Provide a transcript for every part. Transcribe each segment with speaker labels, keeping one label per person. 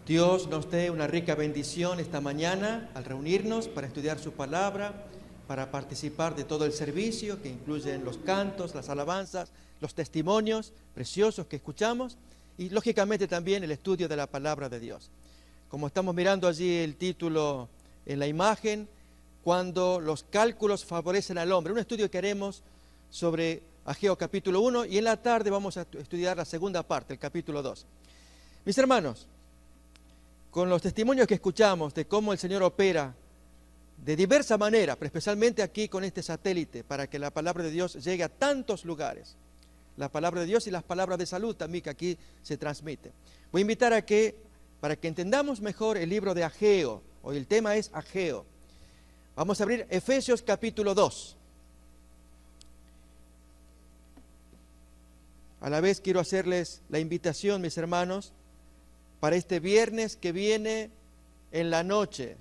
Speaker 1: Dios nos dé una rica bendición esta mañana al reunirnos para estudiar su palabra, para participar de todo el servicio que incluyen los cantos, las alabanzas, los testimonios preciosos que escuchamos y lógicamente también el estudio de la palabra de Dios. Como estamos mirando allí el título en la imagen, cuando los cálculos favorecen al hombre, un estudio que haremos sobre Ageo capítulo 1 y en la tarde vamos a estudiar la segunda parte, el capítulo 2. Mis hermanos, con los testimonios que escuchamos de cómo el Señor opera de diversa manera, pero especialmente aquí con este satélite, para que la palabra de Dios llegue a tantos lugares, la palabra de Dios y las palabras de salud también que aquí se transmiten. Voy a invitar para que entendamos mejor el libro de Ageo, hoy el tema es Ageo. Vamos a abrir Efesios capítulo 2. A la vez quiero hacerles la invitación, mis hermanos, para este viernes que viene en la noche,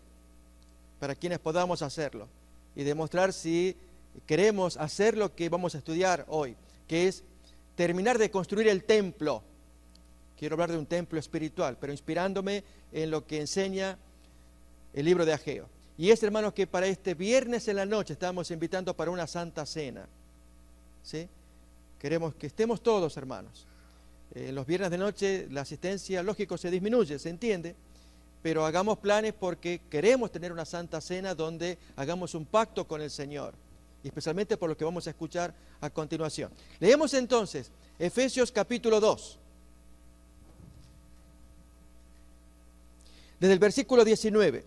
Speaker 1: para quienes podamos hacerlo y demostrar si queremos hacer lo que vamos a estudiar hoy, que es terminar de construir el templo. Quiero hablar de un templo espiritual, pero inspirándome en lo que enseña el libro de Ageo. Y es, hermanos, que para este viernes en la noche estamos invitando para una santa cena, ¿sí? Queremos que estemos todos, hermanos. Los viernes de noche la asistencia, lógico, se disminuye, se entiende, pero hagamos planes porque queremos tener una santa cena donde hagamos un pacto con el Señor, y especialmente por lo que vamos a escuchar a continuación. Leemos entonces Efesios capítulo 2, desde el versículo 19.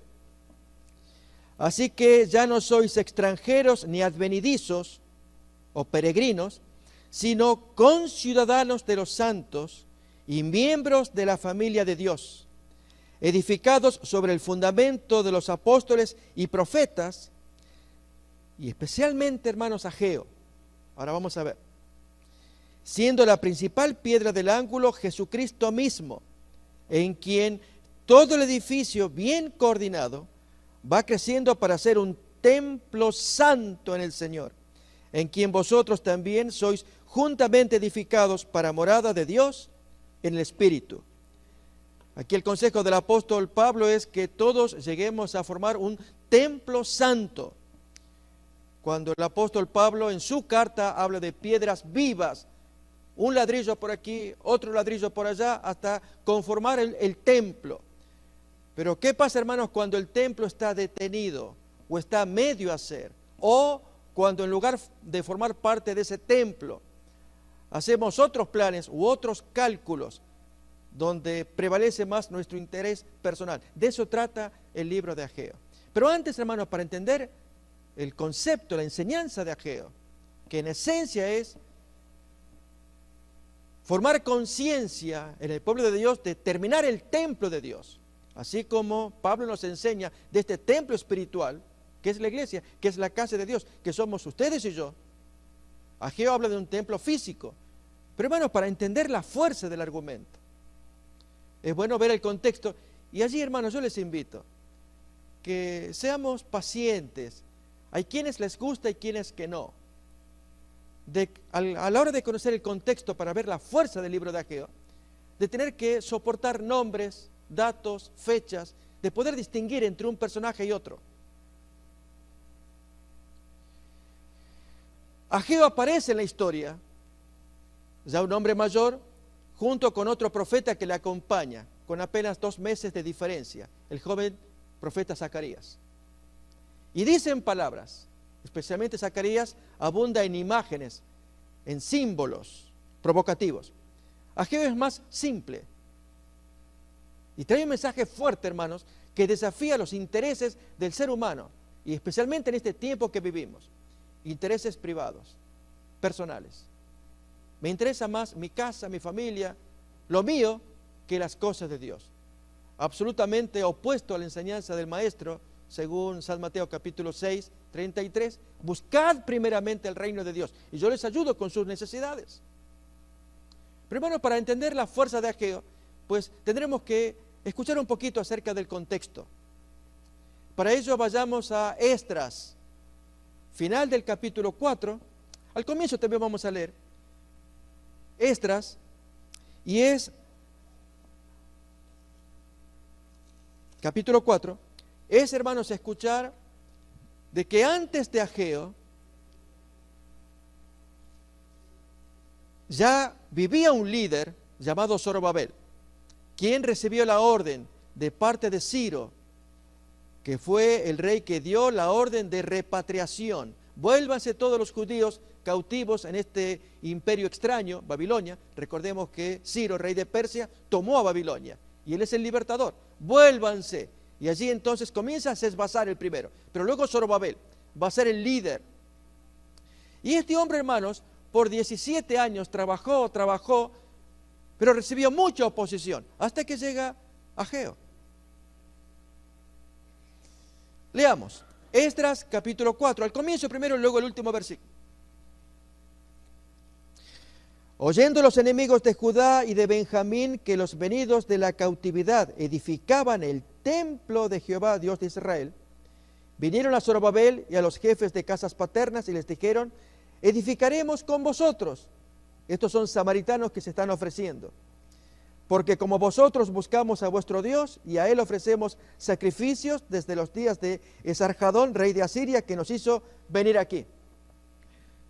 Speaker 1: Así que ya no sois extranjeros ni advenedizos o peregrinos, sino conciudadanos de los santos y miembros de la familia de Dios, edificados sobre el fundamento de los apóstoles y profetas, y especialmente, hermanos, Ageo. Ahora vamos a ver. Siendo la principal piedra del ángulo Jesucristo mismo, en quien todo el edificio bien coordinado va creciendo para ser un templo santo en el Señor, en quien vosotros también sois juntamente edificados para morada de Dios en el Espíritu. Aquí el consejo del apóstol Pablo es que todos lleguemos a formar un templo santo. Cuando el apóstol Pablo en su carta habla de piedras vivas, un ladrillo por aquí, otro ladrillo por allá, hasta conformar el templo. Pero ¿qué pasa, hermanos, cuando el templo está detenido o está a medio hacer? O cuando en lugar de formar parte de ese templo, hacemos otros planes u otros cálculos donde prevalece más nuestro interés personal. De eso trata el libro de Ageo. Pero antes, hermanos, para entender el concepto, la enseñanza de Ageo, que en esencia es formar conciencia en el pueblo de Dios de terminar el templo de Dios. Así como Pablo nos enseña de este templo espiritual, que es la iglesia, que es la casa de Dios, que somos ustedes y yo. Ageo habla de un templo físico. Pero hermanos, para entender la fuerza del argumento, es bueno ver el contexto. Y allí, hermanos, yo les invito que seamos pacientes. Hay quienes les gusta y quienes que no. A la hora de conocer el contexto para ver la fuerza del libro de Ageo, de tener que soportar nombres, datos, fechas, de poder distinguir entre un personaje y otro. Ageo aparece en la historia, ya un hombre mayor, junto con otro profeta que le acompaña, con apenas 2 meses de diferencia, el joven profeta Zacarías. Y dicen palabras, especialmente Zacarías abunda en imágenes, en símbolos provocativos. Ageo es más simple y trae un mensaje fuerte, hermanos, que desafía los intereses del ser humano, y especialmente en este tiempo que vivimos, intereses privados, personales. Me interesa más mi casa, mi familia, lo mío, que las cosas de Dios. Absolutamente opuesto a la enseñanza del Maestro, según San Mateo capítulo 6, 33, buscad primeramente el reino de Dios, y yo les ayudo con sus necesidades. Pero hermano, para entender la fuerza de Ageo, pues tendremos que escuchar un poquito acerca del contexto. Para ello vayamos a Esdras, final del capítulo 4, al comienzo también vamos a leer Esdras, y es capítulo 4, es, hermanos, escuchar de que antes de Ageo ya vivía un líder llamado Zorobabel, quien recibió la orden de parte de Ciro, que fue el rey que dio la orden de repatriación. Vuélvanse todos los judíos cautivos en este imperio extraño, Babilonia. Recordemos que Ciro, rey de Persia, tomó a Babilonia y él es el libertador. Vuélvanse. Y allí entonces comienza a Sesbazar el primero, pero luego Zorobabel va a ser el líder. Y este hombre, hermanos, por 17 años trabajó, pero recibió mucha oposición, hasta que llega Ageo. Leamos, Esdras capítulo 4, al comienzo primero y luego el último versículo. Oyendo los enemigos de Judá y de Benjamín que los venidos de la cautividad edificaban el templo de Jehová, Dios de Israel, vinieron a Zorobabel y a los jefes de casas paternas y les dijeron: edificaremos con vosotros. Estos son samaritanos que se están ofreciendo. Porque como vosotros buscamos a vuestro Dios y a él ofrecemos sacrificios desde los días de Esarhadón, rey de Asiria, que nos hizo venir aquí.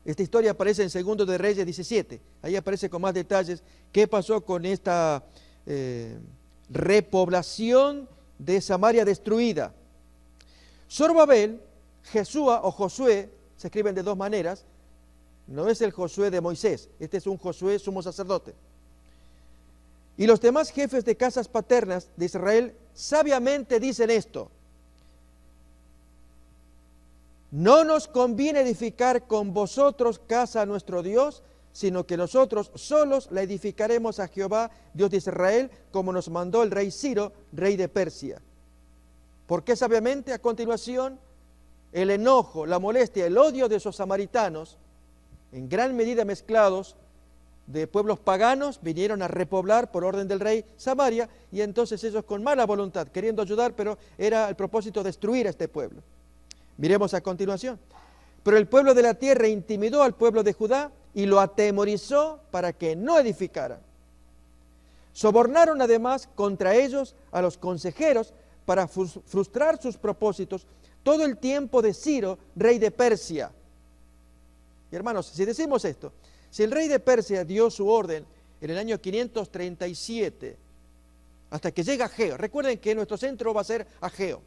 Speaker 1: Esta historia aparece en 2 de Reyes 17. Ahí aparece con más detalles qué pasó con esta repoblación de Samaria destruida. Zorobabel, Jesúa o Josué, se escriben de dos maneras. No es el Josué de Moisés, este es un Josué sumo sacerdote. Y los demás jefes de casas paternas de Israel sabiamente dicen esto: no nos conviene edificar con vosotros casa a nuestro Dios, sino que nosotros solos la edificaremos a Jehová, Dios de Israel, como nos mandó el rey Ciro, rey de Persia. Porque sabiamente a continuación el enojo, la molestia, el odio de esos samaritanos, en gran medida mezclados de pueblos paganos, vinieron a repoblar por orden del rey Samaria, y entonces ellos con mala voluntad, queriendo ayudar, pero era el propósito destruir a este pueblo. Miremos a continuación. Pero el pueblo de la tierra intimidó al pueblo de Judá y lo atemorizó para que no edificara. Sobornaron además contra ellos a los consejeros para frustrar sus propósitos todo el tiempo de Ciro, rey de Persia. Y hermanos, si decimos esto, si el rey de Persia dio su orden en el año 537, hasta que llega Ageo, recuerden que nuestro centro va a ser Ageo,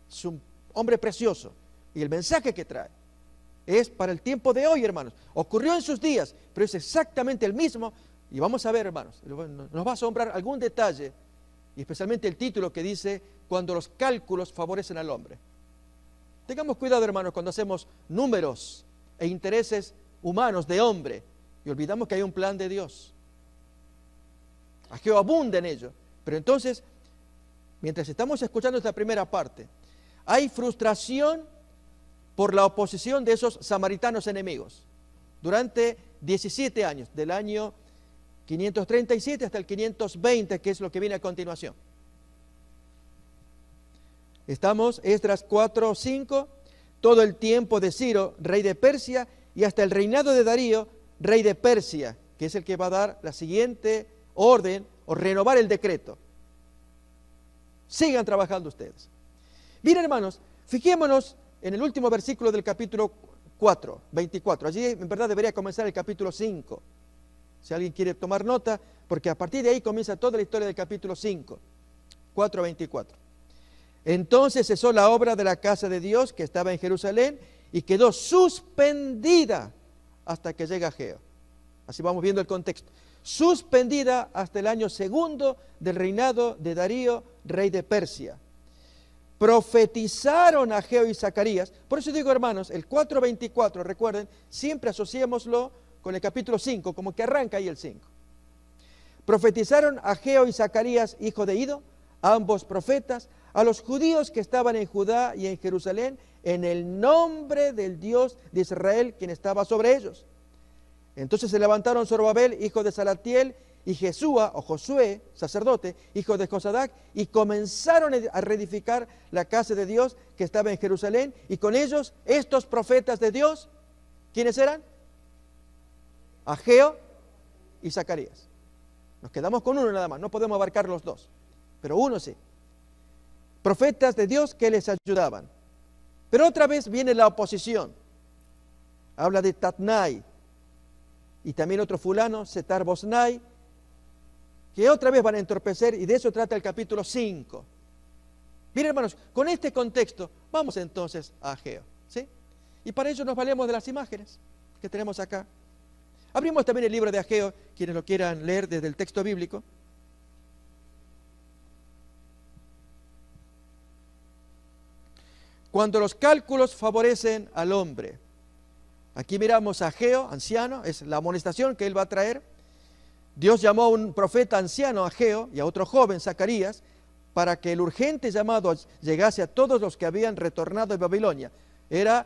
Speaker 1: es un hombre precioso, y el mensaje que trae es para el tiempo de hoy, hermanos. Ocurrió en sus días, pero es exactamente el mismo, y vamos a ver, hermanos, nos va a asombrar algún detalle, y especialmente el título que dice: cuando los cálculos favorecen al hombre. Tengamos cuidado, hermanos, cuando hacemos números e intereses humanos de hombre, y olvidamos que hay un plan de Dios. Ageo abunda en ello, pero entonces, mientras estamos escuchando esta primera parte, hay frustración por la oposición de esos samaritanos enemigos durante 17 años, del año 537 hasta el 520, que es lo que viene a continuación. Estamos, Esdras 4, 5, todo el tiempo de Ciro, rey de Persia, y hasta el reinado de Darío, rey de Persia, que es el que va a dar la siguiente orden o renovar el decreto. Sigan trabajando ustedes. Miren, hermanos, fijémonos en el último versículo del capítulo 4, 24. Allí en verdad debería comenzar el capítulo 5. Si alguien quiere tomar nota, porque a partir de ahí comienza toda la historia del capítulo 5, 4, 24. Entonces cesó la obra de la casa de Dios que estaba en Jerusalén y quedó suspendida hasta que llega Ageo. Así vamos viendo el contexto. Suspendida hasta el año segundo del reinado de Darío, rey de Persia. Profetizaron Ageo y Zacarías. Por eso digo, hermanos, el 4:24, recuerden, siempre asociémoslo con el capítulo 5, como que arranca ahí el 5. Profetizaron Ageo y Zacarías, hijo de Ido, ambos profetas, a los judíos que estaban en Judá y en Jerusalén, en el nombre del Dios de Israel, quien estaba sobre ellos. Entonces se levantaron Zorobabel, hijo de Salatiel, y Jesúa, o Josué, sacerdote, hijo de Josadac, y comenzaron a reedificar la casa de Dios que estaba en Jerusalén, y con ellos estos profetas de Dios, ¿quiénes eran? Ageo y Zacarías. Nos quedamos con uno nada más, no podemos abarcar los dos, pero uno sí. profetas de Dios que les ayudaban. Pero otra vez viene la oposición. Habla de Tatnai y también otro fulano, Setar Bosnai, que otra vez van a entorpecer, y de eso trata el capítulo 5. Miren, hermanos, con este contexto vamos entonces a Ageo, ¿sí? Y para ello nos valemos de las imágenes que tenemos acá. Abrimos también el libro de Ageo, quienes lo quieran leer desde el texto bíblico. Cuando los cálculos favorecen al hombre. Aquí miramos a Ageo, anciano, es la amonestación que él va a traer. Dios llamó a un profeta anciano, Ageo, y a otro joven, Zacarías, para que el urgente llamado llegase a todos los que habían retornado de Babilonia. Era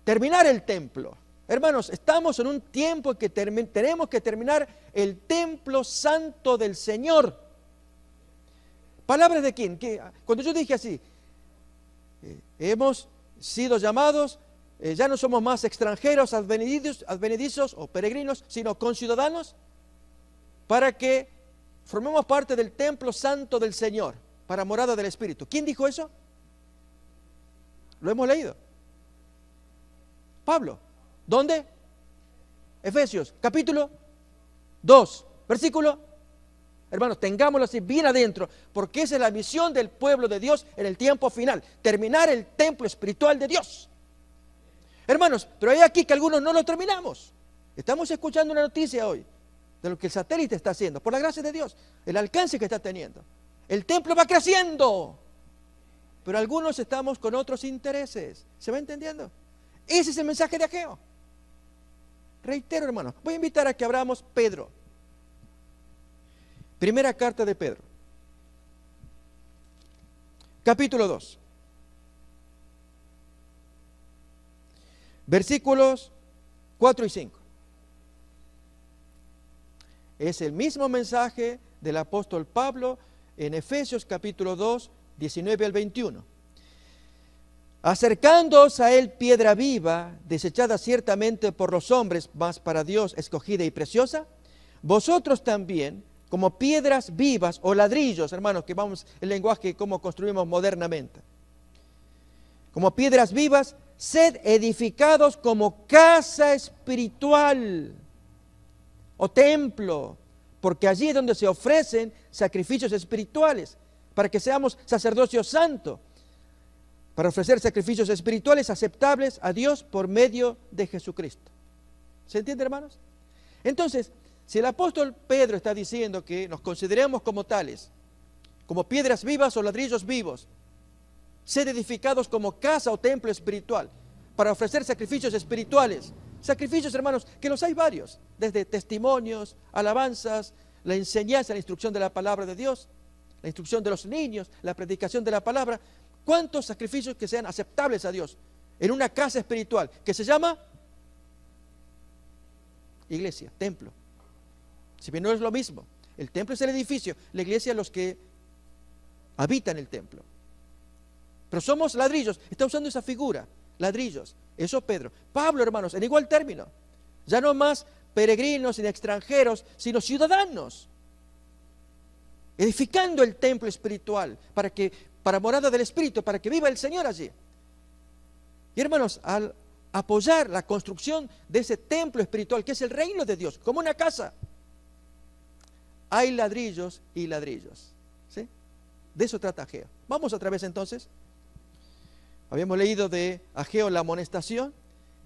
Speaker 1: terminar el templo. Hermanos, estamos en un tiempo en que tenemos que terminar el templo santo del Señor. ¿Palabras de quién? Cuando yo dije así, hemos sido llamados, ya no somos más extranjeros, advenedizos o peregrinos, sino conciudadanos, para que formemos parte del templo santo del Señor, para morada del Espíritu. ¿Quién dijo eso? Lo hemos leído. Pablo. ¿Dónde? Efesios, capítulo 2, versículo. Hermanos, tengámoslo así bien adentro, porque esa es la misión del pueblo de Dios en el tiempo final, terminar el templo espiritual de Dios. Hermanos, pero hay aquí que algunos no lo terminamos. Estamos escuchando una noticia hoy de lo que el satélite está haciendo, por la gracia de Dios, el alcance que está teniendo. El templo va creciendo, pero algunos estamos con otros intereses. ¿Se va entendiendo? Ese es el mensaje de Ageo. Reitero, hermanos, voy a invitar a que abramos Pedro. Primera carta de Pedro. Capítulo 2. Versículos 4 y 5. Es el mismo mensaje del apóstol Pablo en Efesios capítulo 2, 19 al 21. Acercándoos a él piedra viva, desechada ciertamente por los hombres, mas para Dios escogida y preciosa, vosotros también, como piedras vivas o ladrillos, hermanos, que vamos el lenguaje como construimos modernamente, como piedras vivas, sed edificados como casa espiritual o templo, porque allí es donde se ofrecen sacrificios espirituales, para que seamos sacerdocio santo, para ofrecer sacrificios espirituales aceptables a Dios por medio de Jesucristo. ¿Se entiende, hermanos? Entonces, si el apóstol Pedro está diciendo que nos consideremos como tales, como piedras vivas o ladrillos vivos, sed edificados como casa o templo espiritual, para ofrecer sacrificios espirituales, sacrificios, hermanos, que los hay varios, desde testimonios, alabanzas, la enseñanza, la instrucción de la palabra de Dios, la instrucción de los niños, la predicación de la palabra. ¿Cuántos sacrificios que sean aceptables a Dios en una casa espiritual que se llama iglesia, templo? Si bien no es lo mismo, el templo es el edificio, la iglesia es los que habitan el templo. Pero somos ladrillos, está usando esa figura, ladrillos, eso Pedro. Pablo, hermanos, en igual término, ya no más peregrinos ni extranjeros, sino ciudadanos, edificando el templo espiritual para morada del Espíritu, para que viva el Señor allí. Y hermanos, al apoyar la construcción de ese templo espiritual, que es el reino de Dios, como una casa, hay ladrillos y ladrillos, ¿sí? De eso trata Ageo. Vamos otra vez entonces. Habíamos leído de Ageo la amonestación.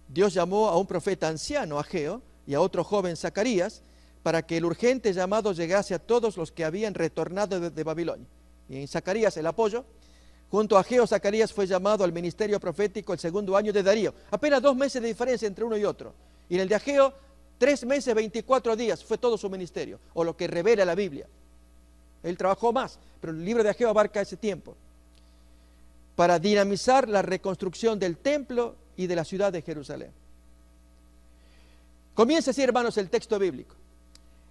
Speaker 1: Dios llamó a un profeta anciano, Ageo, y a otro joven, Zacarías, para que el urgente llamado llegase a todos los que habían retornado de Babilonia. Y en Zacarías el apoyo. Junto a Ageo, Zacarías fue llamado al ministerio profético el segundo año de Darío. Apenas 2 meses de diferencia entre uno y otro. Y en el de Ageo, 3 meses, 24 días fue todo su ministerio, o lo que revela la Biblia. Él trabajó más, pero el libro de Ageo abarca ese tiempo. Para dinamizar la reconstrucción del templo y de la ciudad de Jerusalén. Comienza así, hermanos, el texto bíblico.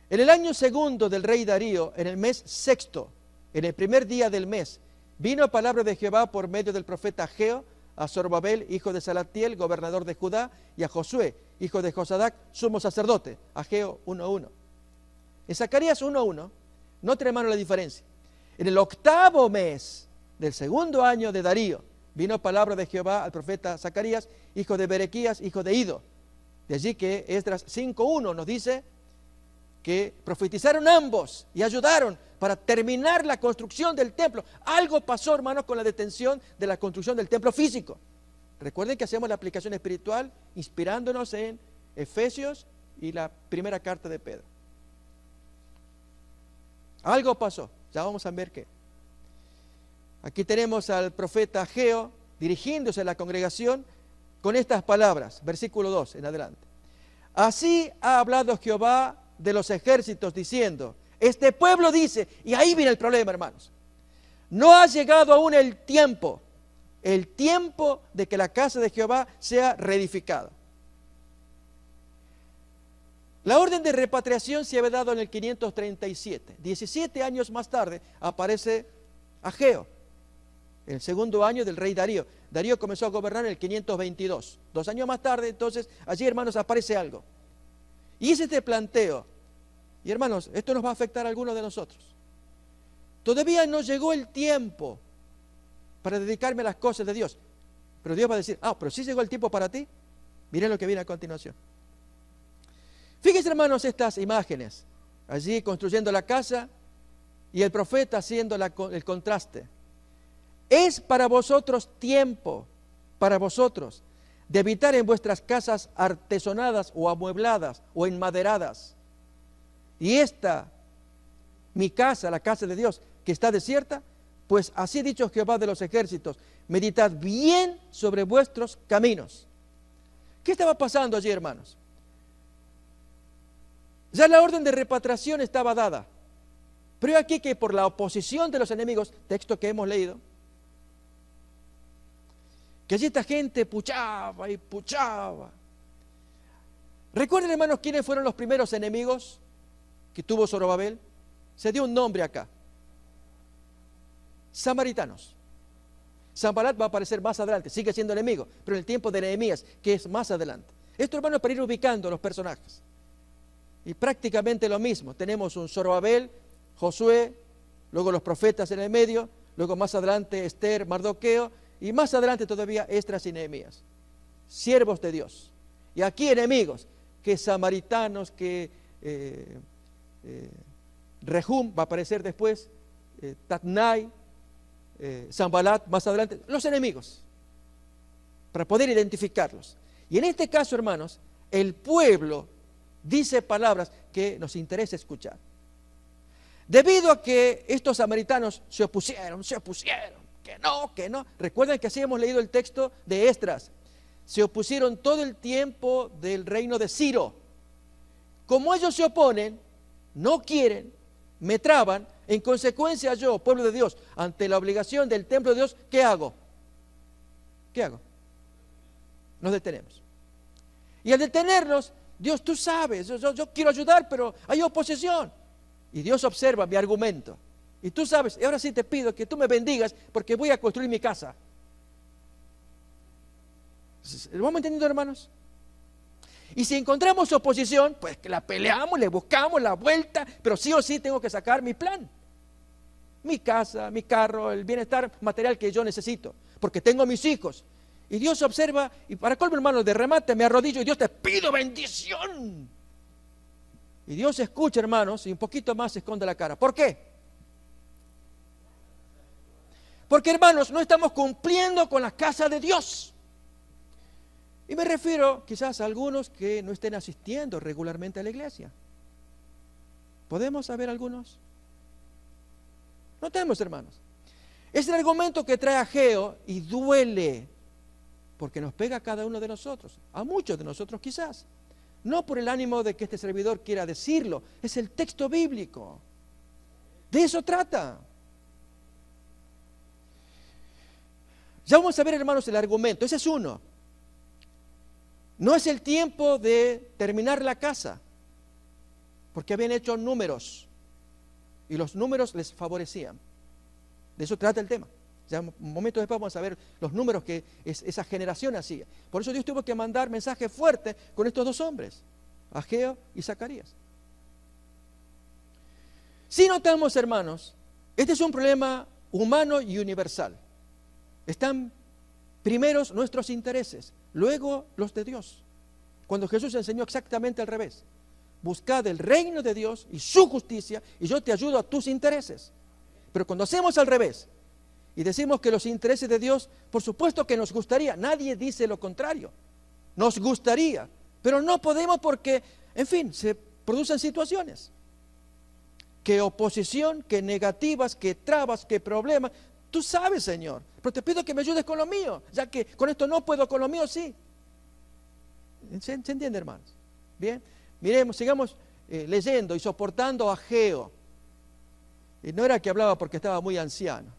Speaker 1: En el año segundo del rey Darío, en el mes sexto, en el primer día del mes, vino palabra de Jehová por medio del profeta Ageo a Zorobabel, hijo de Salatiel, gobernador de Judá, y a Josué, hijo de Josadac, sumo sacerdote. Ageo 1:1. En Zacarías 1:1, noten, hermano, la diferencia. En el octavo mes, del segundo año de Darío, vino palabra de Jehová al profeta Zacarías, hijo de Berequías, hijo de Ido. De allí que Esdras 5:1 nos dice que profetizaron ambos y ayudaron para terminar la construcción del templo. Algo pasó, hermanos, con la detención de la construcción del templo físico. Recuerden que hacemos la aplicación espiritual inspirándonos en Efesios y la primera carta de Pedro. Algo pasó, ya vamos a ver qué. Aquí tenemos al profeta Ageo dirigiéndose a la congregación con estas palabras, versículo 2 en adelante. Así ha hablado Jehová de los ejércitos diciendo, este pueblo dice, y ahí viene el problema, hermanos, no ha llegado aún el tiempo de que la casa de Jehová sea reedificada. La orden de repatriación se había dado en el 537. 17 años más tarde aparece Ageo, el segundo año del rey Darío. Darío comenzó a gobernar en el 522. 2 años más tarde, entonces, allí, hermanos, aparece algo. Y es este planteo. Y, hermanos, esto nos va a afectar a algunos de nosotros. Todavía no llegó el tiempo para dedicarme a las cosas de Dios. Pero Dios va a decir, pero sí llegó el tiempo para ti. Miren lo que viene a continuación. Fíjense, hermanos, estas imágenes. Allí construyendo la casa y el profeta haciendo el contraste. Es para vosotros tiempo, para vosotros, de habitar en vuestras casas artesonadas o amuebladas o enmaderadas. Y esta, mi casa, la casa de Dios, que está desierta, pues así ha dicho Jehová de los ejércitos, meditad bien sobre vuestros caminos. ¿Qué estaba pasando allí, hermanos? Ya la orden de repatriación estaba dada, pero aquí que por la oposición de los enemigos, texto que hemos leído, que allí esta gente puchaba y puchaba. ¿Recuerden, hermanos, quiénes fueron los primeros enemigos que tuvo Zorobabel? Se dio un nombre acá. Samaritanos. Sanbalat va a aparecer más adelante, sigue siendo enemigo, pero en el tiempo de Nehemías, que es más adelante. Esto, hermanos, para ir ubicando los personajes. Y prácticamente lo mismo. Tenemos un Zorobabel, Josué, luego los profetas en el medio, luego más adelante Esther, Mardoqueo, y más adelante todavía Esdras y Nehemías. Siervos de Dios. Y aquí enemigos, que samaritanos, que Rehum va a aparecer después, Tatnai, Sanbalat, más adelante, los enemigos, para poder identificarlos. Y en este caso, hermanos, el pueblo dice palabras que nos interesa escuchar. Debido a que estos samaritanos se opusieron, que no. Recuerden que así hemos leído el texto de Esdras. Se opusieron todo el tiempo del reino de Ciro. Como ellos se oponen, no quieren, me traban, en consecuencia yo, pueblo de Dios, ante la obligación del templo de Dios, ¿qué hago? Nos detenemos. Y al detenernos, Dios, tú sabes, yo quiero ayudar, pero hay oposición. Y Dios observa mi argumento. Y tú sabes, y ahora sí te pido que tú me bendigas porque voy a construir mi casa. ¿Lo vamos entendiendo, hermanos? Y si encontramos oposición, pues que la peleamos, le buscamos la vuelta, pero sí o sí tengo que sacar mi plan. Mi casa, mi carro, el bienestar material que yo necesito, porque tengo mis hijos. Y Dios observa, y para colmo, hermano, de remate me arrodillo y Dios, te pido bendición. Y Dios escucha, hermanos, y un poquito más se esconde la cara. ¿Por qué? Porque, hermanos, no estamos cumpliendo con la casa de Dios. Y me refiero quizás a algunos que no estén asistiendo regularmente a la iglesia. ¿Podemos saber algunos? No tenemos, hermanos. Es el argumento que trae Ageo y duele, porque nos pega a cada uno de nosotros, a muchos de nosotros quizás. No por el ánimo de que este servidor quiera decirlo, es el texto bíblico. De eso trata. Ya vamos a ver, hermanos, el argumento. Ese es uno. No es el tiempo de terminar la casa, porque habían hecho números y los números les favorecían. De eso trata el tema. Ya un momento después vamos a ver los números que esa generación hacía. Por eso Dios tuvo que mandar mensaje fuerte con estos dos hombres, Ageo y Zacarías. Si notamos, hermanos, este es un problema humano y universal. Están primeros nuestros intereses, luego los de Dios. Cuando Jesús enseñó exactamente al revés. Buscad el reino de Dios y su justicia y yo te ayudo a tus intereses. Pero cuando hacemos al revés y decimos que los intereses de Dios, por supuesto que nos gustaría, nadie dice lo contrario, nos gustaría, pero no podemos porque, en fin, se producen situaciones. Que oposición, que negativas, que trabas, que problemas. Tú sabes, Señor, pero te pido que me ayudes con lo mío, ya que con esto no puedo, con lo mío sí. ¿Se entiende, hermanos? Bien, miremos, sigamos leyendo y soportando a Ageo. Y no era que hablaba porque estaba muy anciano.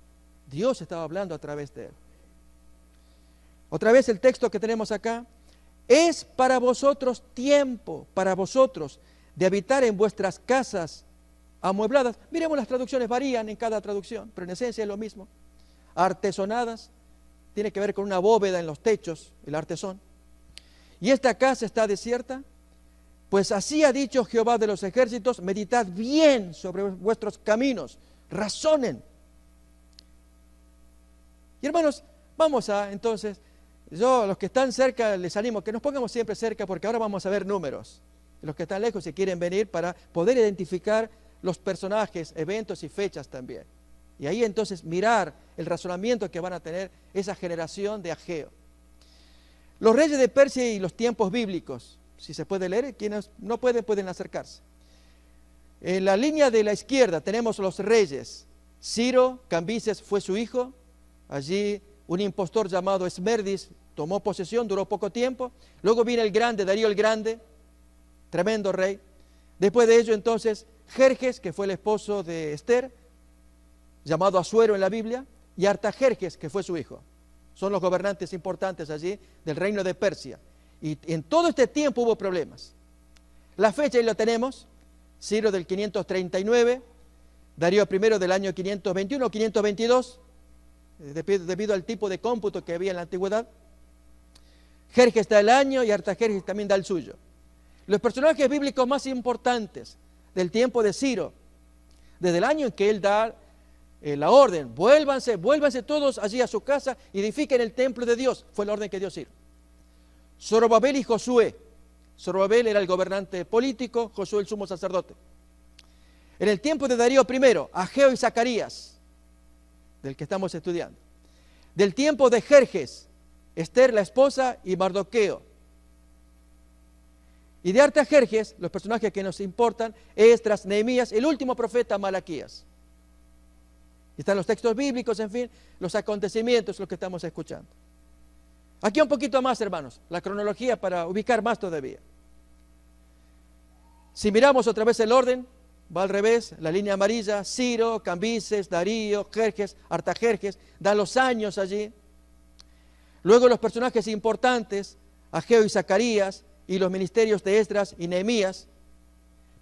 Speaker 1: Dios estaba hablando a través de él. Otra vez el texto que tenemos acá. Es para vosotros tiempo, para vosotros, de habitar en vuestras casas amuebladas. Miremos, las traducciones varían en cada traducción, pero en esencia es lo mismo. Artesonadas, tiene que ver con una bóveda en los techos, el artesón. Y esta casa está desierta, pues así ha dicho Jehová de los ejércitos, meditad bien sobre vuestros caminos, razonen. Y hermanos, vamos a entonces, yo a los que están cerca les animo que nos pongamos siempre cerca porque ahora vamos a ver números. Los que están lejos si quieren venir para poder identificar los personajes, eventos y fechas también. Y ahí entonces mirar el razonamiento que van a tener esa generación de Ageo. Los reyes de Persia y los tiempos bíblicos, si se puede leer, quienes no pueden, pueden acercarse. En la línea de la izquierda tenemos los reyes. Ciro, Cambises fue su hijo. Allí un impostor llamado Esmerdis tomó posesión, duró poco tiempo. Luego viene el grande, Darío el Grande, tremendo rey. Después de ello entonces Jerjes, que fue el esposo de Esther, llamado Asuero en la Biblia, y Artajerjes, que fue su hijo. Son los gobernantes importantes allí del reino de Persia. Y en todo este tiempo hubo problemas. La fecha ahí la tenemos, Ciro del 539, Darío I del año 521 o 522, debido al tipo de cómputo que había en la antigüedad. Jerjes da el año y Artajerjes también da el suyo. Los personajes bíblicos más importantes del tiempo de Ciro, desde el año en que él da la orden, vuélvanse todos allí a su casa, edifiquen el templo de Dios, fue la orden que dio Ciro. Zorobabel y Josué. Zorobabel era el gobernante político, Josué el sumo sacerdote. En el tiempo de Darío I, Ageo y Zacarías, del que estamos estudiando. Del tiempo de Jerjes, Esther la esposa y Mardoqueo. Y de Artajerjes, los personajes que nos importan, Esdras, Nehemías, el último profeta Malaquías. Y están los textos bíblicos, en fin, los acontecimientos, los que estamos escuchando. Aquí un poquito más, hermanos, la cronología para ubicar más todavía. Si miramos otra vez el orden, va al revés, la línea amarilla, Ciro, Cambises, Darío, Jerjes, Artajerjes, dan los años allí. Luego los personajes importantes, Ageo y Zacarías, y los ministerios de Esdras y Nehemías.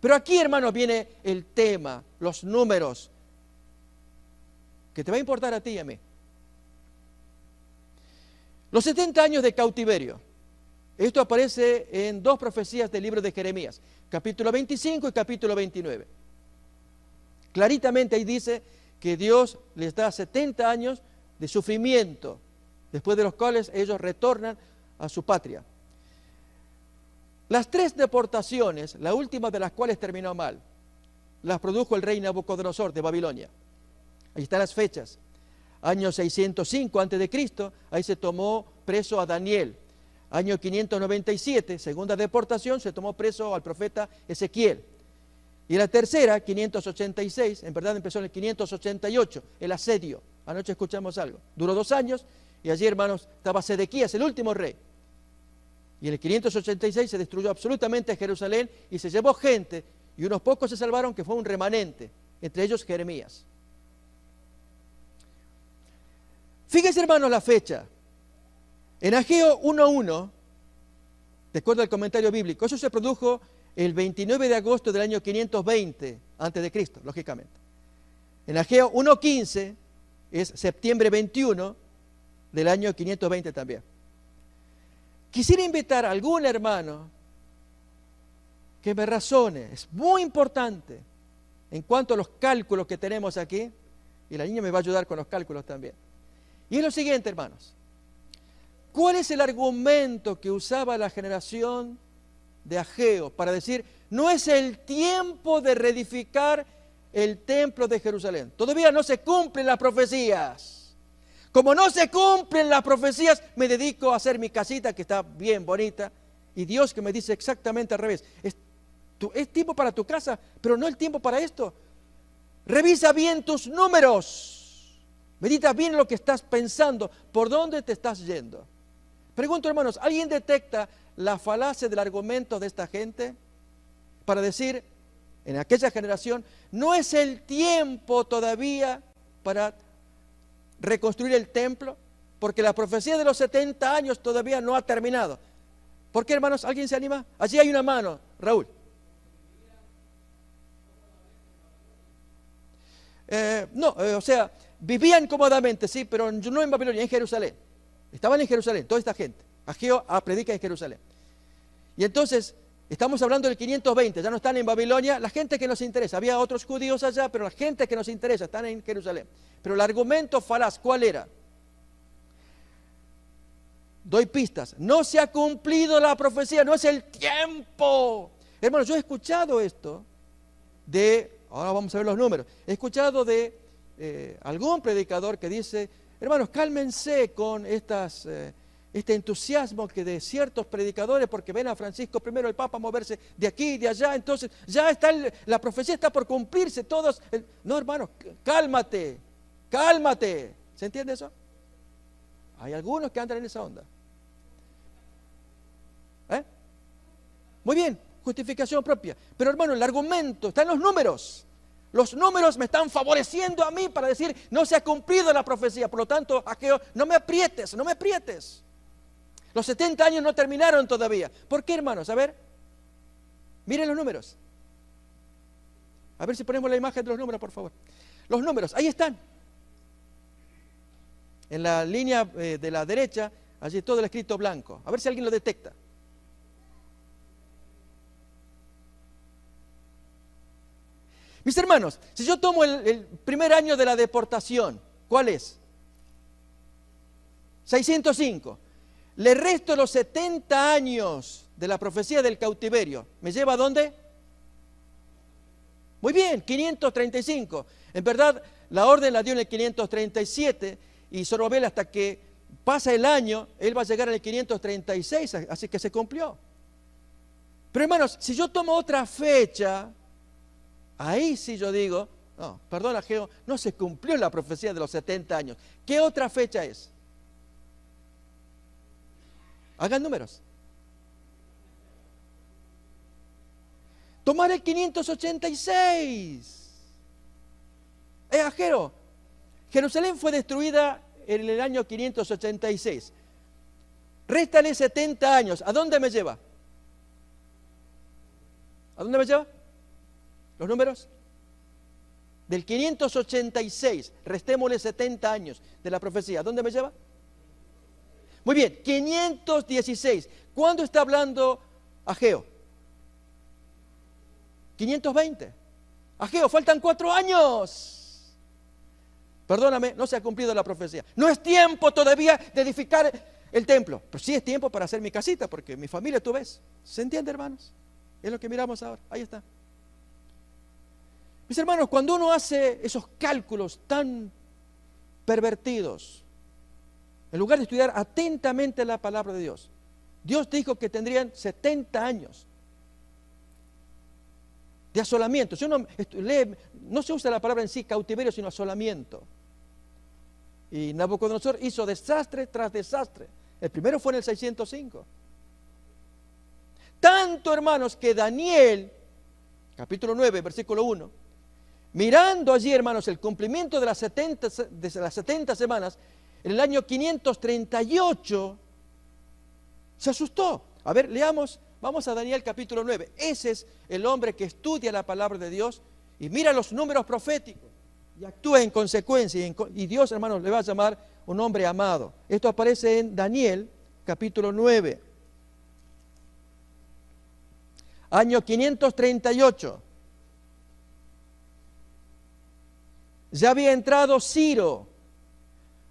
Speaker 1: Pero aquí, hermanos, viene el tema, los números, que te va a importar a ti y a mí. Los 70 años de cautiverio. Esto aparece en dos profecías del libro de Jeremías, capítulo 25 y capítulo 29. Claritamente ahí dice que Dios les da 70 años de sufrimiento, después de los cuales ellos retornan a su patria. Las tres deportaciones, la última de las cuales terminó mal, las produjo el rey Nabucodonosor de Babilonia. Ahí están las fechas. Año 605 a.C., ahí se tomó preso a Daniel. Año 597, segunda deportación, se tomó preso al profeta Ezequiel. Y la tercera, 586, en verdad empezó en el 588, el asedio. Anoche escuchamos algo. Duró 2 años y allí, hermanos, estaba Sedequías, el último rey. Y en el 586 se destruyó absolutamente Jerusalén y se llevó gente, y unos pocos se salvaron, que fue un remanente, entre ellos Jeremías. Fíjense, hermanos, la fecha. En Ageo 1.1, de acuerdo al comentario bíblico, eso se produjo el 29 de agosto del año 520 a.C., lógicamente. En Ageo 1.15 es septiembre 21 del año 520 también. Quisiera invitar a algún hermano que me razone, es muy importante en cuanto a los cálculos que tenemos aquí, Y la niña me va a ayudar con los cálculos también. Y es lo siguiente, hermanos. ¿Cuál es el argumento que usaba la generación de Ageo para decir, no es el tiempo de reedificar el templo de Jerusalén? Todavía no se cumplen las profecías. Como no se cumplen las profecías, me dedico a hacer mi casita que está bien bonita. Y Dios que me dice exactamente al revés. Es tiempo para tu casa, pero no el tiempo para esto. Revisa bien tus números. Medita bien lo que estás pensando. ¿Por dónde te estás yendo? Pregunto, hermanos, ¿alguien detecta la falacia del argumento de esta gente? Para decir, en aquella generación, no es el tiempo todavía para reconstruir el templo, porque la profecía de los 70 años todavía no ha terminado. ¿Por qué, hermanos? ¿Alguien se anima? Allí hay una mano, Raúl. O sea, vivían cómodamente, sí, pero no en Babilonia, en Jerusalén. Estaban en Jerusalén, toda esta gente. Ageo predica en Jerusalén. Y entonces, estamos hablando del 520, ya no están en Babilonia, la gente que nos interesa. Había otros judíos allá, pero la gente que nos interesa están en Jerusalén. Pero el argumento falaz, ¿cuál era? Doy pistas. No se ha cumplido la profecía, no es el tiempo. Hermanos, yo he escuchado esto ahora vamos a ver los números. He escuchado de algún predicador que dice, hermanos, cálmense con este entusiasmo que de ciertos predicadores, porque ven a Francisco I, el Papa, moverse de aquí y de allá, entonces ya está, la profecía está por cumplirse, todos. No, hermanos, cálmate, cálmate. ¿Se entiende eso? Hay algunos que andan en esa onda. Muy bien, justificación propia. Pero hermano, el argumento está en los números. Los números me están favoreciendo a mí para decir, no se ha cumplido la profecía. Por lo tanto, Ageo, no me aprietes, no me aprietes. Los 70 años no terminaron todavía. ¿Por qué, hermanos? A ver, miren los números. A ver si ponemos la imagen de los números, por favor. Los números, ahí están. En la línea de la derecha, allí todo el escrito blanco. A ver si alguien lo detecta. Mis hermanos, si yo tomo el primer año de la deportación, ¿cuál es? 605. Le resto los 70 años de la profecía del cautiverio. ¿Me lleva a dónde? Muy bien, 535. En verdad, la orden la dio en el 537 y Zorobabel hasta que pasa el año, él va a llegar en el 536, así que se cumplió. Pero hermanos, si yo tomo otra fecha, ahí sí yo digo, no, perdón, Ageo, no se cumplió la profecía de los 70 años. ¿Qué otra fecha es? Hagan números. Tomar el 586. Ageo, Jerusalén fue destruida en el año 586. Réstale 70 años. ¿A dónde me lleva? ¿A dónde me lleva? ¿Los números? Del 586, restémosle 70 años de la profecía. ¿A dónde me lleva? Muy bien, 516. ¿Cuándo está hablando Ageo? 520. Ageo, faltan 4 años. Perdóname, no se ha cumplido la profecía. No es tiempo todavía de edificar el templo. Pero sí es tiempo para hacer mi casita, porque mi familia, tú ves. ¿Se entiende, hermanos? Es lo que miramos ahora. Ahí está. Mis hermanos, cuando uno hace esos cálculos tan pervertidos, en lugar de estudiar atentamente la palabra de Dios, Dios dijo que tendrían 70 años de asolamiento. Si uno lee, no se usa la palabra en sí cautiverio, sino asolamiento. Y Nabucodonosor hizo desastre tras desastre. El primero fue en el 605. Tanto, hermanos, que Daniel, capítulo 9, versículo 1, mirando allí, hermanos, el cumplimiento de las 70 semanas, en el año 538, se asustó. A ver, leamos, vamos a Daniel capítulo 9. Ese es el hombre que estudia la palabra de Dios y mira los números proféticos y actúa en consecuencia. Y Dios, hermanos, le va a llamar un hombre amado. Esto aparece en Daniel capítulo 9. Año 538. Ya había entrado Ciro,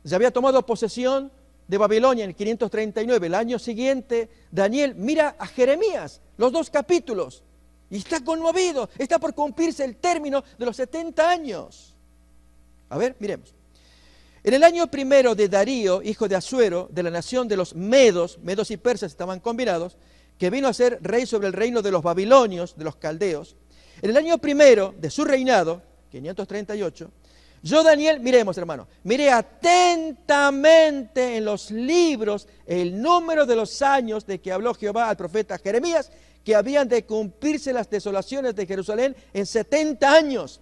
Speaker 1: ya había tomado posesión de Babilonia en el 539. El año siguiente, Daniel mira a Jeremías, los 2 capítulos, y está conmovido. Está por cumplirse el término de los 70 años. A ver, miremos. En el año primero de Darío, hijo de Asuero, de la nación de los medos y persas estaban combinados, que vino a ser rey sobre el reino de los babilonios, de los caldeos. En el año primero de su reinado, 538, yo, Daniel, miremos, hermano, miré atentamente en los libros el número de los años de que habló Jehová al profeta Jeremías, que habían de cumplirse las desolaciones de Jerusalén en 70 años.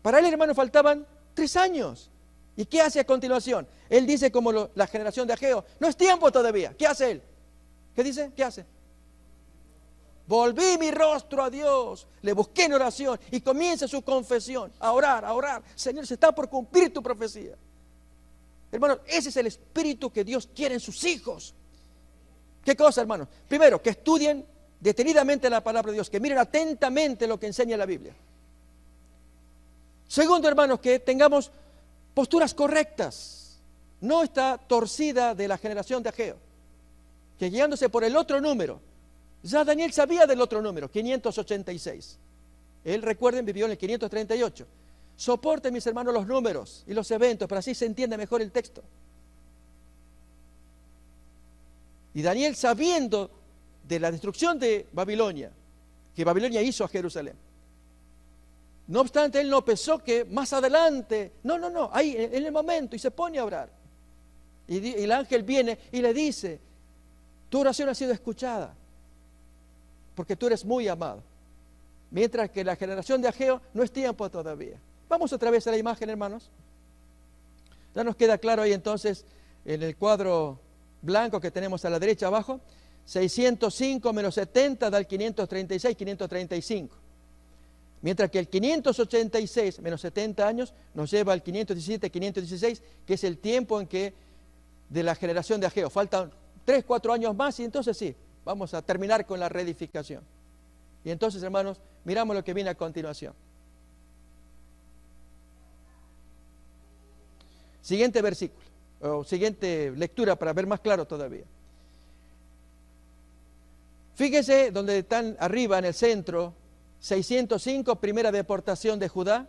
Speaker 1: Para él, hermano, faltaban 3 años. ¿Y qué hace a continuación? Él dice como la generación de Ageo, no es tiempo todavía. ¿Qué hace él? ¿Qué dice? ¿Qué hace? Volví mi rostro a Dios, le busqué en oración y comienza su confesión, a orar. Señor, se está por cumplir tu profecía. Hermanos, ese es el espíritu que Dios quiere en sus hijos. ¿Qué cosa, hermanos? Primero, que estudien detenidamente la palabra de Dios, que miren atentamente lo que enseña la Biblia. Segundo, hermanos, que tengamos posturas correctas, no está torcida de la generación de Ageo, que guiándose por el otro número, ya Daniel sabía del otro número, 586. Él, recuerden, vivió en el 538. Soporten, mis hermanos, los números y los eventos, para así se entiende mejor el texto. Y Daniel, sabiendo de la destrucción de Babilonia, que Babilonia hizo a Jerusalén, no obstante, él no pensó que más adelante, no, ahí en el momento, y se pone a orar. Y el ángel viene y le dice, tu oración ha sido escuchada, porque tú eres muy amado. Mientras que la generación de Ageo no es tiempo todavía. Vamos otra vez a la imagen, hermanos. Ya nos queda claro ahí entonces, en el cuadro blanco que tenemos a la derecha abajo, 605 menos 70 da el 536, 535. Mientras que el 586 menos 70 años nos lleva al 517, 516, que es el tiempo en que de la generación de Ageo. Faltan 3, 4 años más y entonces sí, vamos a terminar con la reedificación. Y entonces, hermanos, miramos lo que viene a continuación. Siguiente versículo, o siguiente lectura para ver más claro todavía. Fíjese donde están arriba en el centro, 605, primera deportación de Judá.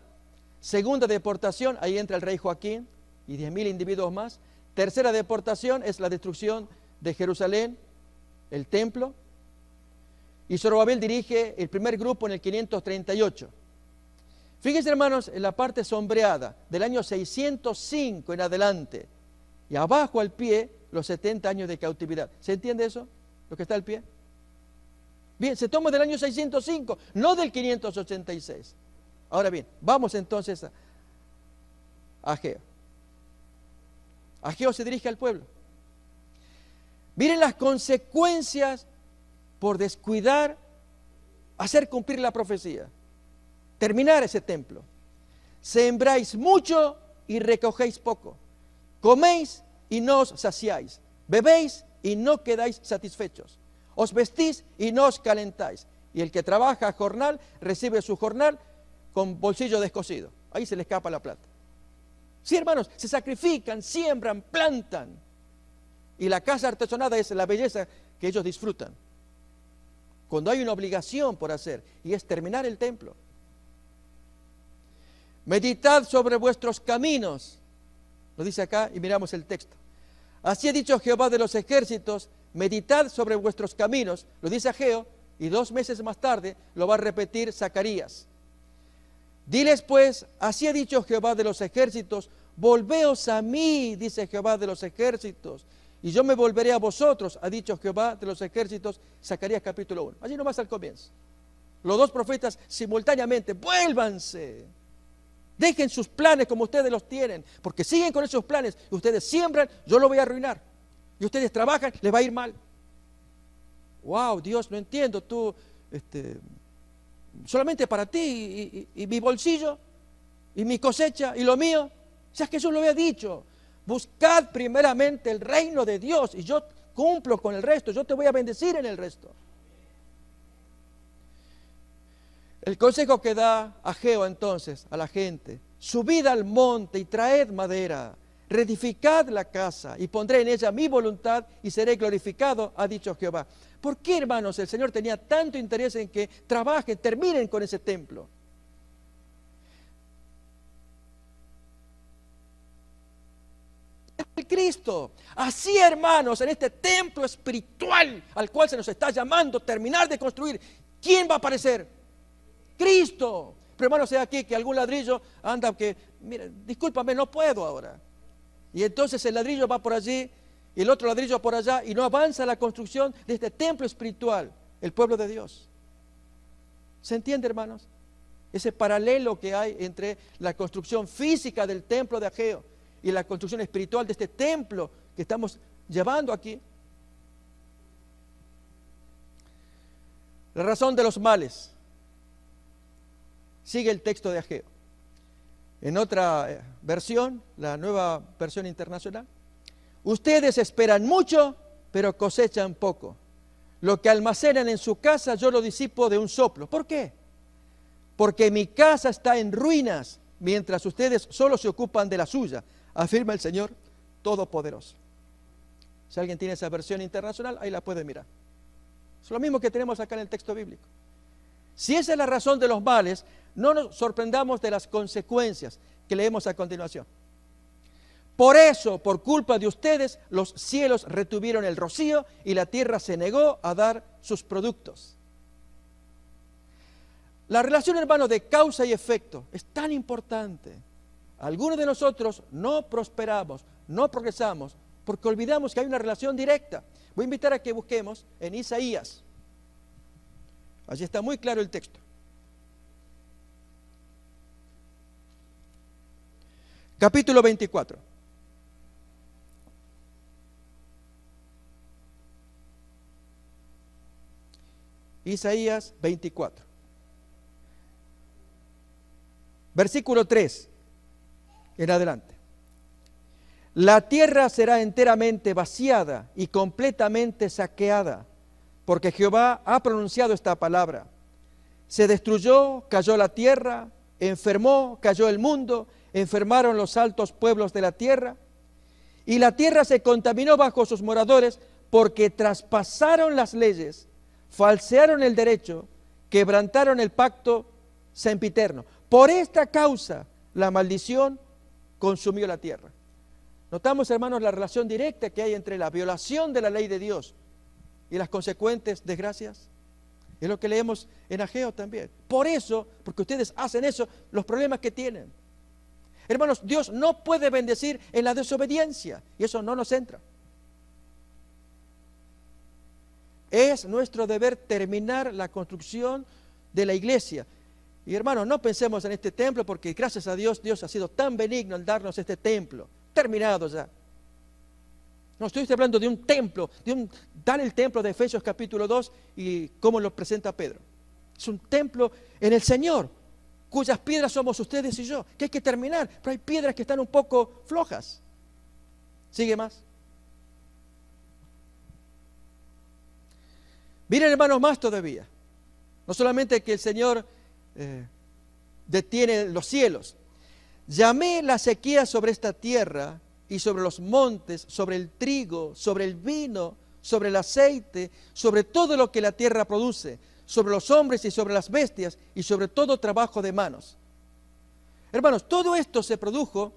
Speaker 1: Segunda deportación, ahí entra el rey Joaquín y 10.000 individuos más. Tercera deportación es la destrucción de Jerusalén, el templo. Y Zorobabel dirige el primer grupo en el 538. Fíjense, hermanos, en la parte sombreada del año 605 en adelante. Y abajo al pie, los 70 años de cautividad. ¿Se entiende eso? Lo que está al pie. Bien, se toma del año 605, no del 586. Ahora bien, vamos entonces a Ageo. Ageo se dirige al pueblo. Miren las consecuencias por descuidar, hacer cumplir la profecía. Terminar ese templo. Sembráis mucho y recogéis poco. Coméis y no os saciáis. Bebéis y no quedáis satisfechos. Os vestís y no os calentáis. Y el que trabaja a jornal recibe su jornal con bolsillo descosido. Ahí se le escapa la plata. Sí, hermanos, se sacrifican, siembran, plantan. Y la casa artesonada es la belleza que ellos disfrutan. Cuando hay una obligación por hacer, y es terminar el templo. Meditad sobre vuestros caminos. Lo dice acá y miramos el texto. Así ha dicho Jehová de los ejércitos, meditad sobre vuestros caminos. Lo dice Ageo, y 2 meses más tarde lo va a repetir Zacarías. Diles pues, así ha dicho Jehová de los ejércitos, volveos a mí, dice Jehová de los ejércitos, y yo me volveré a vosotros, ha dicho Jehová de los ejércitos, Zacarías capítulo 1. Allí nomás al comienzo. Los 2 profetas simultáneamente, vuélvanse. Dejen sus planes como ustedes los tienen, porque siguen con esos planes, y ustedes siembran, yo lo voy a arruinar. Y ustedes trabajan, les va a ir mal. Wow, Dios, no entiendo, tú, solamente para ti, y mi bolsillo, y mi cosecha, y lo mío. O sea, es que yo lo había dicho. Buscad primeramente el reino de Dios, y yo cumplo con el resto, yo te voy a bendecir en el resto. El consejo que da Ageo entonces a la gente, subid al monte y traed madera, reedificad la casa y pondré en ella mi voluntad y seré glorificado, ha dicho Jehová. ¿Por qué, hermanos, el Señor tenía tanto interés en que trabajen, terminen con ese templo? El Cristo. Así, hermanos, en este templo espiritual al cual se nos está llamando terminar de construir, ¿quién va a aparecer? Cristo. Pero hermanos, sea aquí que algún ladrillo anda que, mira, discúlpame, no puedo ahora. Y entonces el ladrillo va por allí y el otro ladrillo por allá y no avanza la construcción de este templo espiritual, el pueblo de Dios. ¿Se entiende, hermanos? Ese paralelo que hay entre la construcción física del templo de Ageo y la construcción espiritual de este templo que estamos llevando aquí. La razón de los males. Sigue el texto de Ageo. En otra versión, la Nueva Versión Internacional, ustedes esperan mucho, pero cosechan poco. Lo que almacenan en su casa yo lo disipo de un soplo. ¿Por qué? Porque mi casa está en ruinas, mientras ustedes solo se ocupan de la suya, afirma el Señor Todopoderoso. Si alguien tiene esa versión internacional, ahí la puede mirar. Es lo mismo que tenemos acá en el texto bíblico. Si esa es la razón de los males, no nos sorprendamos de las consecuencias que leemos a continuación. Por eso, por culpa de ustedes, los cielos retuvieron el rocío y la tierra se negó a dar sus productos. La relación, hermano, de causa y efecto es tan importante. Algunos de nosotros no prosperamos, no progresamos, porque olvidamos que hay una relación directa. Voy a invitar a que busquemos en Isaías. Allí está muy claro el texto. Capítulo 24. Isaías 24. Versículo 3 en adelante. La tierra será enteramente vaciada y completamente saqueada, porque Jehová ha pronunciado esta palabra. Se destruyó, cayó la tierra, enfermó, cayó el mundo, enfermaron los altos pueblos de la tierra, y la tierra se contaminó bajo sus moradores, porque traspasaron las leyes, falsearon el derecho, quebrantaron el pacto sempiterno. Por esta causa, la maldición consumió la tierra. Notamos, hermanos, la relación directa que hay entre la violación de la ley de Dios y las consecuentes desgracias. Es lo que leemos en Ageo también. Por eso, porque ustedes hacen eso, los problemas que tienen. Hermanos, Dios no puede bendecir en la desobediencia, y eso no nos entra. Es nuestro deber terminar la construcción de la iglesia. Y hermanos, no pensemos en este templo, porque gracias a Dios, Dios ha sido tan benigno al darnos este templo, terminado ya. No estoy hablando de un templo, dan el templo de Efesios capítulo 2 y cómo lo presenta Pedro. Es un templo en el Señor, cuyas piedras somos ustedes y yo, que hay que terminar, pero hay piedras que están un poco flojas. ¿Sigue más? Miren, hermanos, más todavía. No solamente que el Señor detiene los cielos. Llamé la sequía sobre esta tierra y sobre los montes, sobre el trigo, sobre el vino, sobre el aceite, sobre todo lo que la tierra produce, sobre los hombres y sobre las bestias y sobre todo trabajo de manos. Hermanos, todo esto se produjo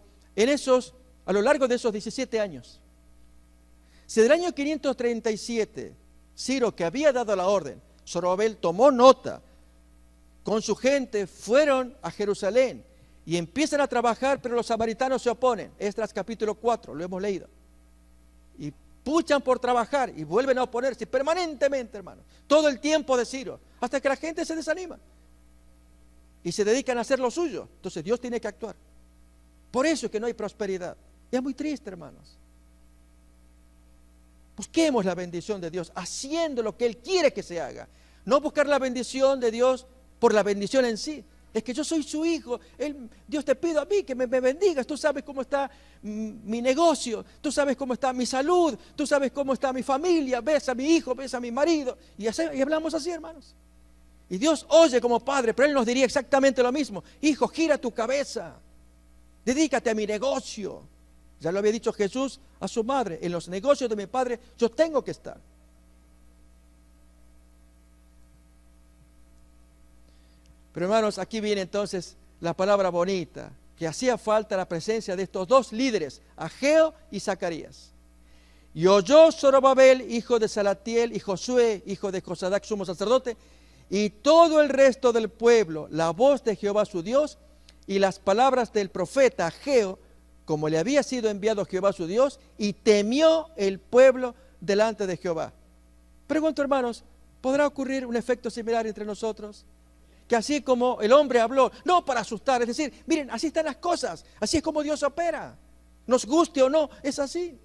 Speaker 1: a lo largo de esos 17 años. Si del año 537, Ciro, que había dado la orden, Zorobabel tomó nota, con su gente fueron a Jerusalén y empiezan a trabajar, pero los samaritanos se oponen. Esdras capítulo 4, lo hemos leído. Y puchan por trabajar y vuelven a oponerse permanentemente, hermanos. Todo el tiempo de Ciro, hasta que la gente se desanima y se dedican a hacer lo suyo. Entonces Dios tiene que actuar. Por eso es que no hay prosperidad. Y es muy triste, hermanos. Busquemos la bendición de Dios haciendo lo que Él quiere que se haga. No buscar la bendición de Dios por la bendición en sí. Es que yo soy su hijo. Dios te pido a mí que me bendigas. Tú sabes cómo está mi negocio. Tú sabes cómo está mi salud. Tú sabes cómo está mi familia. Ves a mi hijo, ves a mi marido. Y hablamos así, hermanos. Y Dios oye como padre, pero Él nos diría exactamente lo mismo. Hijo, gira tu cabeza. Dedícate a mi negocio. Ya lo había dicho Jesús a su madre, en los negocios de mi Padre yo tengo que estar. Pero hermanos, aquí viene entonces la palabra bonita, que hacía falta la presencia de estos dos líderes, Ageo y Zacarías. Y oyó Zorobabel, hijo de Salatiel, y Josué, hijo de Josadac, sumo sacerdote, y todo el resto del pueblo, la voz de Jehová su Dios, y las palabras del profeta Ageo, como le había sido enviado Jehová su Dios, y temió el pueblo delante de Jehová. Pregunto, hermanos, ¿podrá ocurrir un efecto similar entre nosotros? Que así como el hombre habló, no para asustar, es decir, miren, así están las cosas, así es como Dios opera, nos guste o no, es así.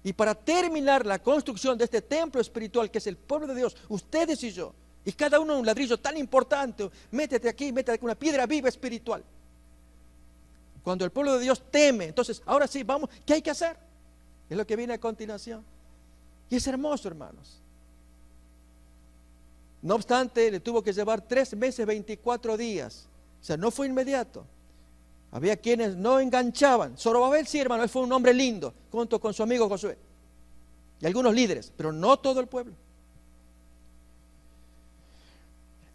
Speaker 1: Y para terminar la construcción de este templo espiritual que es el pueblo de Dios, ustedes y yo, y cada uno un ladrillo tan importante, métete aquí una piedra viva espiritual. Cuando el pueblo de Dios teme, entonces ahora sí, vamos, ¿qué hay que hacer? Es lo que viene a continuación. Y es hermoso, hermanos. No obstante, le tuvo que llevar 3 meses, 24 días. O sea, no fue inmediato. Había quienes no enganchaban. Zorobabel sí, hermano, él fue un hombre lindo, junto con su amigo Josué. Y algunos líderes, pero no todo el pueblo.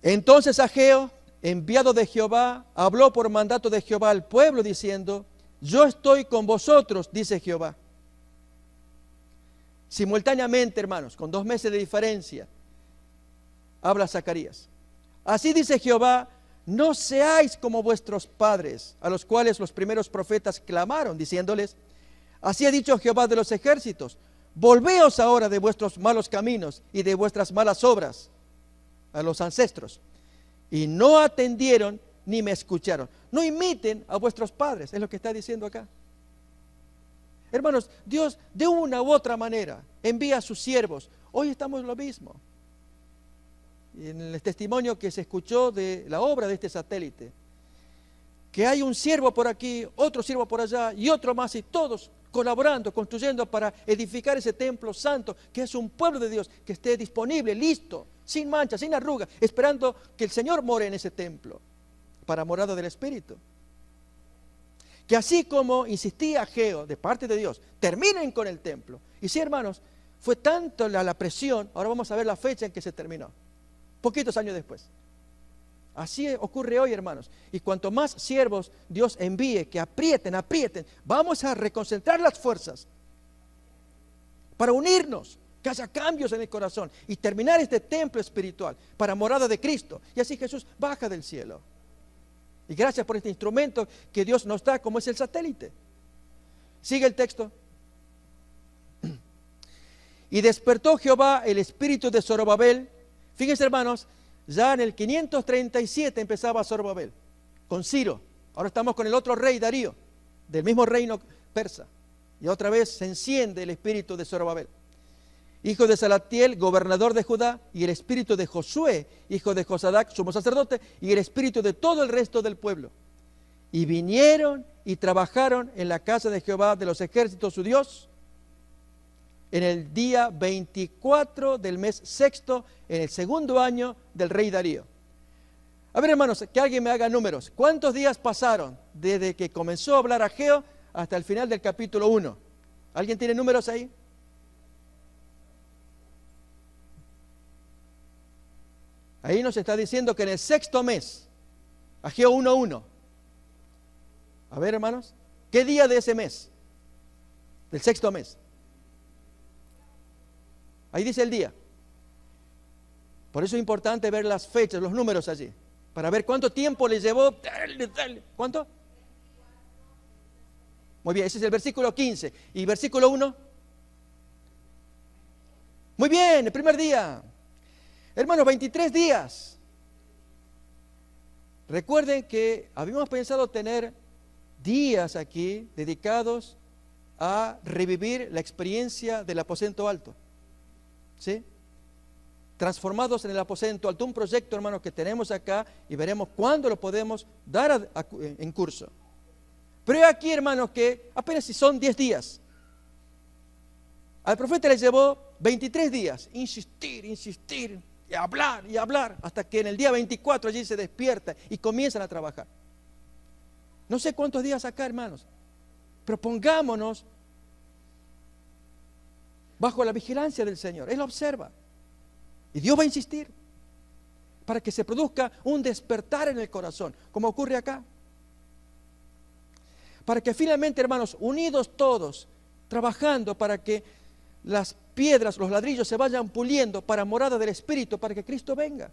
Speaker 1: Entonces Ageo, enviado de Jehová, habló por mandato de Jehová al pueblo, diciendo, yo estoy con vosotros, dice Jehová. Simultáneamente, hermanos, con 2 meses de diferencia, habla Zacarías. Así dice Jehová, no seáis como vuestros padres, a los cuales los primeros profetas clamaron, diciéndoles, así ha dicho Jehová de los ejércitos, volveos ahora de vuestros malos caminos y de vuestras malas obras a los ancestros. Y no atendieron ni me escucharon. No imiten a vuestros padres, es lo que está diciendo acá. Hermanos, Dios de una u otra manera envía a sus siervos. Hoy estamos lo mismo. Y en el testimonio que se escuchó de la obra de este satélite, que hay un siervo por aquí, otro siervo por allá y otro más, y todos colaborando, construyendo para edificar ese templo santo, que es un pueblo de Dios, que esté disponible, listo, sin mancha, sin arruga, esperando que el Señor more en ese templo, para morada del Espíritu. Que así como insistía Ageo, de parte de Dios, terminen con el templo. Y sí, hermanos, fue tanto la presión, ahora vamos a ver la fecha en que se terminó. Poquitos años después. Así ocurre hoy, hermanos. Y cuanto más siervos Dios envíe, que aprieten, vamos a reconcentrar las fuerzas para unirnos, que haya cambios en el corazón y terminar este templo espiritual para morada de Cristo. Y así Jesús baja del cielo. Y gracias por este instrumento que Dios nos da, como es el satélite. Sigue el texto. Y despertó Jehová el espíritu de Zorobabel. Fíjense, hermanos, ya en el 537 empezaba Zorobabel, con Ciro. Ahora estamos con el otro rey, Darío, del mismo reino persa. Y otra vez se enciende el espíritu de Zorobabel, hijo de Salatiel, gobernador de Judá, y el espíritu de Josué, hijo de Josadac, sumo sacerdote, y el espíritu de todo el resto del pueblo. Y vinieron y trabajaron en la casa de Jehová de los ejércitos, su Dios, en el día 24 del mes sexto, en el 2º año del rey Darío. A ver, hermanos, que alguien me haga números. ¿Cuántos días pasaron desde que comenzó a hablar Ageo hasta el final del capítulo 1? ¿Alguien tiene números ahí? Ahí nos está diciendo que en el 6º mes, Ageo 1:1. A ver, hermanos, ¿qué día de ese mes? Del 6º mes. Ahí dice el día. Por eso es importante ver las fechas, los números allí, para ver cuánto tiempo le llevó. ¿Cuánto? Muy bien, ese es el versículo 15. ¿Y versículo 1? Muy bien, el primer día. Hermanos, 23 días. Recuerden que habíamos pensado tener días aquí dedicados a revivir la experiencia del aposento alto. ¿Sí? Transformados en el aposento alto, un proyecto, hermanos, que tenemos acá y veremos cuándo lo podemos dar en curso. Pero aquí, hermanos, que apenas si son 10 días. Al profeta le llevó 23 días, insistir, y hablar, hasta que en el día 24 allí se despierta y comienzan a trabajar. No sé cuántos días acá, hermanos, pero pongámonos bajo la vigilancia del Señor. Él observa. Y Dios va a insistir para que se produzca un despertar en el corazón, como ocurre acá. Para que finalmente, hermanos, unidos todos, trabajando para que las piedras, los ladrillos se vayan puliendo para morada del Espíritu, para que Cristo venga.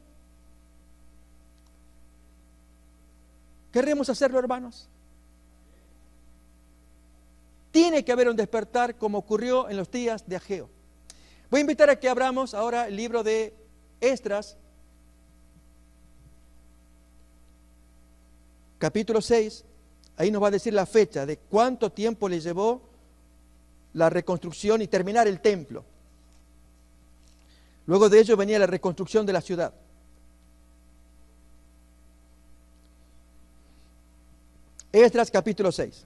Speaker 1: ¿Queremos hacerlo, hermanos? Tiene que haber un despertar como ocurrió en los días de Ageo. Voy a invitar a que abramos ahora el libro de Esdras, capítulo 6. Ahí nos va a decir la fecha de cuánto tiempo le llevó la reconstrucción y terminar el templo. Luego de ello venía la reconstrucción de la ciudad. Esdras capítulo 6.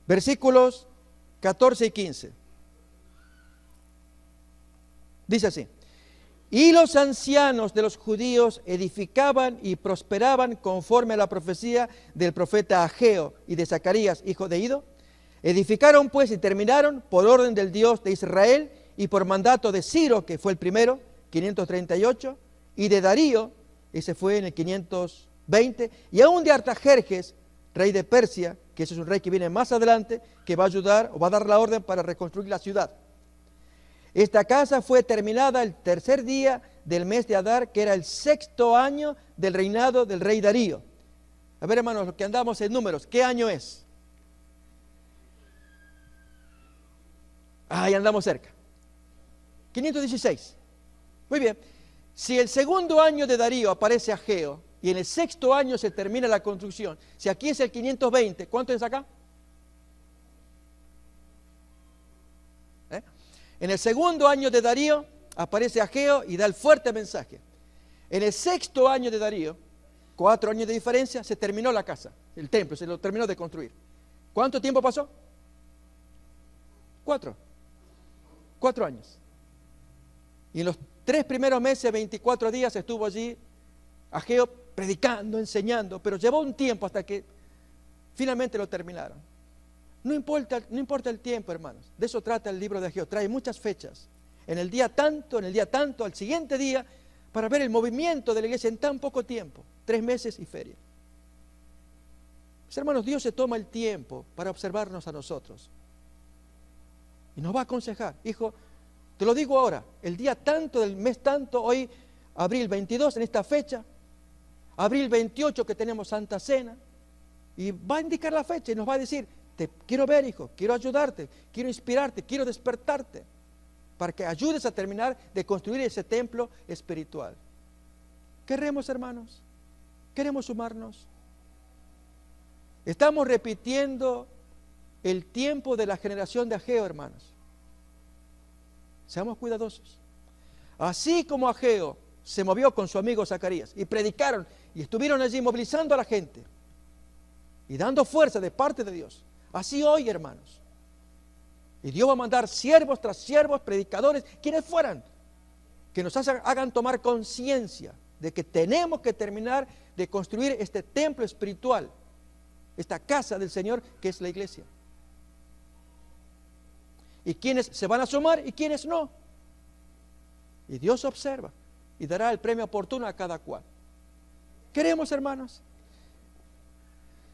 Speaker 1: Versículos 14 y 15. Dice así: y los ancianos de los judíos edificaban y prosperaban conforme a la profecía del profeta Ageo y de Zacarías, hijo de Ido. Edificaron pues y terminaron por orden del Dios de Israel y por mandato de Ciro, que fue el primero, 538, y de Darío, ese fue en el 520, y aún de Artajerjes, rey de Persia, que ese es un rey que viene más adelante, que va a ayudar o va a dar la orden para reconstruir la ciudad. Esta casa fue terminada el tercer día del mes de Adar, que era el 6º año del reinado del rey Darío. A ver, hermanos, los que andamos en números, ¿qué año es? Ahí andamos cerca. 516. Muy bien. Si el segundo año de Darío aparece Ageo y en el 6º año se termina la construcción, si aquí es el 520, ¿cuánto es acá? En el segundo año de Darío aparece Ageo y da el fuerte mensaje. En el 6º año de Darío, 4 años de diferencia, se terminó la casa, el templo, se lo terminó de construir. ¿Cuánto tiempo pasó? 4 años. Y en los 3 primeros meses, 24 días, estuvo allí Ageo predicando, enseñando, pero llevó un tiempo hasta que finalmente lo terminaron. No importa el tiempo, hermanos. De eso trata el libro de Ageo. Trae muchas fechas. En el día tanto, al siguiente día, para ver el movimiento de la iglesia en tan poco tiempo. 3 meses y feria. Pues, hermanos, Dios se toma el tiempo para observarnos a nosotros. Y nos va a aconsejar. Hijo, te lo digo ahora, el día tanto del mes tanto, hoy, abril 22, en esta fecha, abril 28 que tenemos Santa Cena, y va a indicar la fecha y nos va a decir: te quiero ver, hijo, quiero ayudarte, quiero inspirarte, quiero despertarte, para que ayudes a terminar de construir ese templo espiritual. ¿Queremos, hermanos? ¿Queremos sumarnos? Estamos repitiendo el tiempo de la generación de Ageo, hermanos. Seamos cuidadosos. Así como Ageo se movió con su amigo Zacarías y predicaron y estuvieron allí movilizando a la gente y dando fuerza de parte de Dios, así hoy, hermanos. Y Dios va a mandar siervos tras siervos, predicadores, quienes fueran, que nos hagan tomar conciencia de que tenemos que terminar de construir este templo espiritual, esta casa del Señor que es la iglesia. Y quienes se van a sumar y quienes no. Y Dios observa y dará el premio oportuno a cada cual. ¿Queremos, hermanos?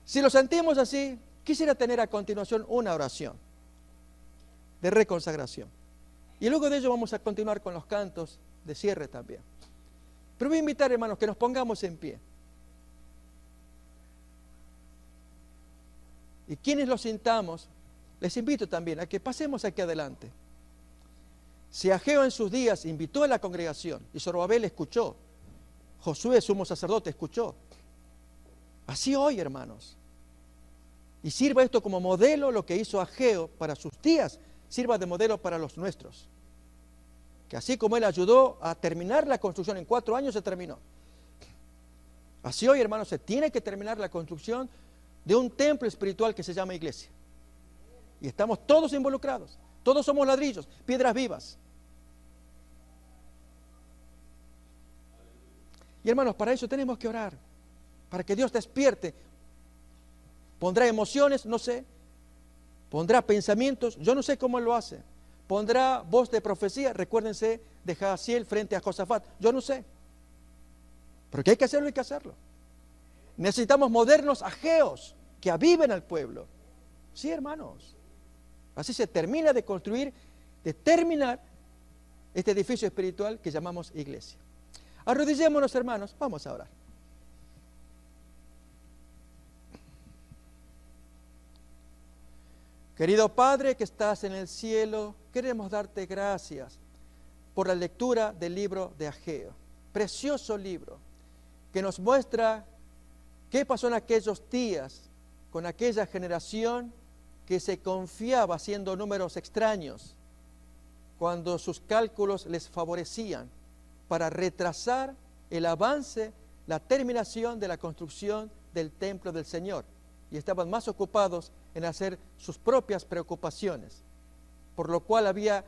Speaker 1: Si lo sentimos así, quisiera tener a continuación una oración de reconsagración. Y luego de ello vamos a continuar con los cantos de cierre también. Pero voy a invitar, hermanos, que nos pongamos en pie. Y quienes lo sintamos, les invito también a que pasemos aquí adelante. Si Ageo en sus días invitó a la congregación y Zorobabel escuchó, Josué, sumo sacerdote, escuchó. Así hoy, hermanos. Y sirva esto como modelo, lo que hizo Ageo para sus días, sirva de modelo para los nuestros. Que así como él ayudó a terminar la construcción en 4 años, se terminó. Así hoy, hermanos, se tiene que terminar la construcción de un templo espiritual que se llama iglesia. Y estamos todos involucrados. Todos somos ladrillos, piedras vivas. Y hermanos, para eso tenemos que orar, para que Dios despierte. Pondrá emociones, no sé. Pondrá pensamientos, yo no sé cómo Él lo hace. Pondrá voz de profecía, recuérdense de Jaasiel frente a Josafat, yo no sé. Pero que hay que hacerlo, hay que hacerlo. Necesitamos modernos ageos que aviven al pueblo. Sí, hermanos. Así se termina de construir, de terminar este edificio espiritual que llamamos iglesia. Arrodillémonos, hermanos, vamos a orar. Querido Padre que estás en el cielo, queremos darte gracias por la lectura del libro de Ageo. Precioso libro que nos muestra qué pasó en aquellos días con aquella generación que se confiaba haciendo números extraños cuando sus cálculos les favorecían para retrasar el avance, la terminación de la construcción del templo del Señor. Y estaban más ocupados en hacer sus propias preocupaciones, por lo cual había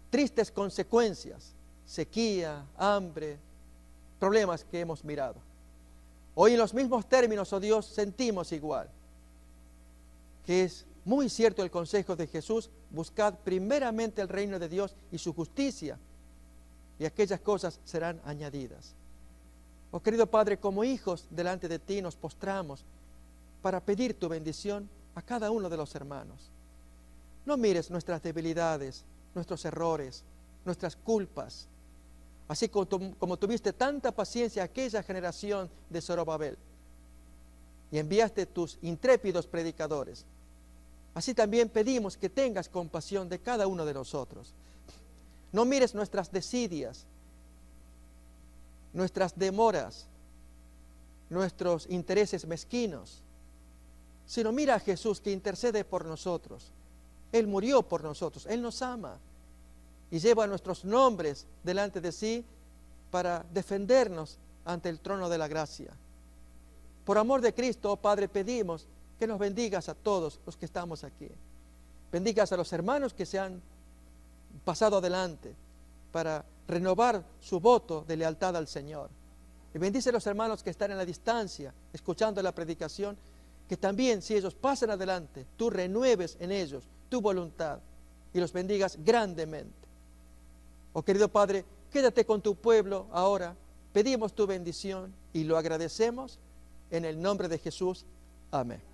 Speaker 1: tristes consecuencias, sequía, hambre, problemas que hemos mirado. Hoy en los mismos términos, oh Dios, sentimos igual, que es muy cierto el consejo de Jesús: buscad primeramente el reino de Dios y su justicia, y aquellas cosas serán añadidas. Oh querido Padre, como hijos delante de ti nos postramos para pedir tu bendición a cada uno de los hermanos. No mires nuestras debilidades, nuestros errores, nuestras culpas, así como tuviste tanta paciencia a aquella generación de Zorobabel y enviaste tus intrépidos predicadores. Así también pedimos que tengas compasión de cada uno de nosotros. No mires nuestras desidias, nuestras demoras, nuestros intereses mezquinos, sino mira a Jesús que intercede por nosotros. Él murió por nosotros, Él nos ama y lleva nuestros nombres delante de sí para defendernos ante el trono de la gracia. Por amor de Cristo, oh Padre, pedimos que nos bendigas a todos los que estamos aquí. Bendigas a los hermanos que se han pasado adelante para renovar su voto de lealtad al Señor. Y bendice a los hermanos que están en la distancia, escuchando la predicación, que también, si ellos pasan adelante, tú renueves en ellos tu voluntad y los bendigas grandemente. Oh querido Padre, quédate con tu pueblo ahora. Pedimos tu bendición y lo agradecemos en el nombre de Jesús. Amén.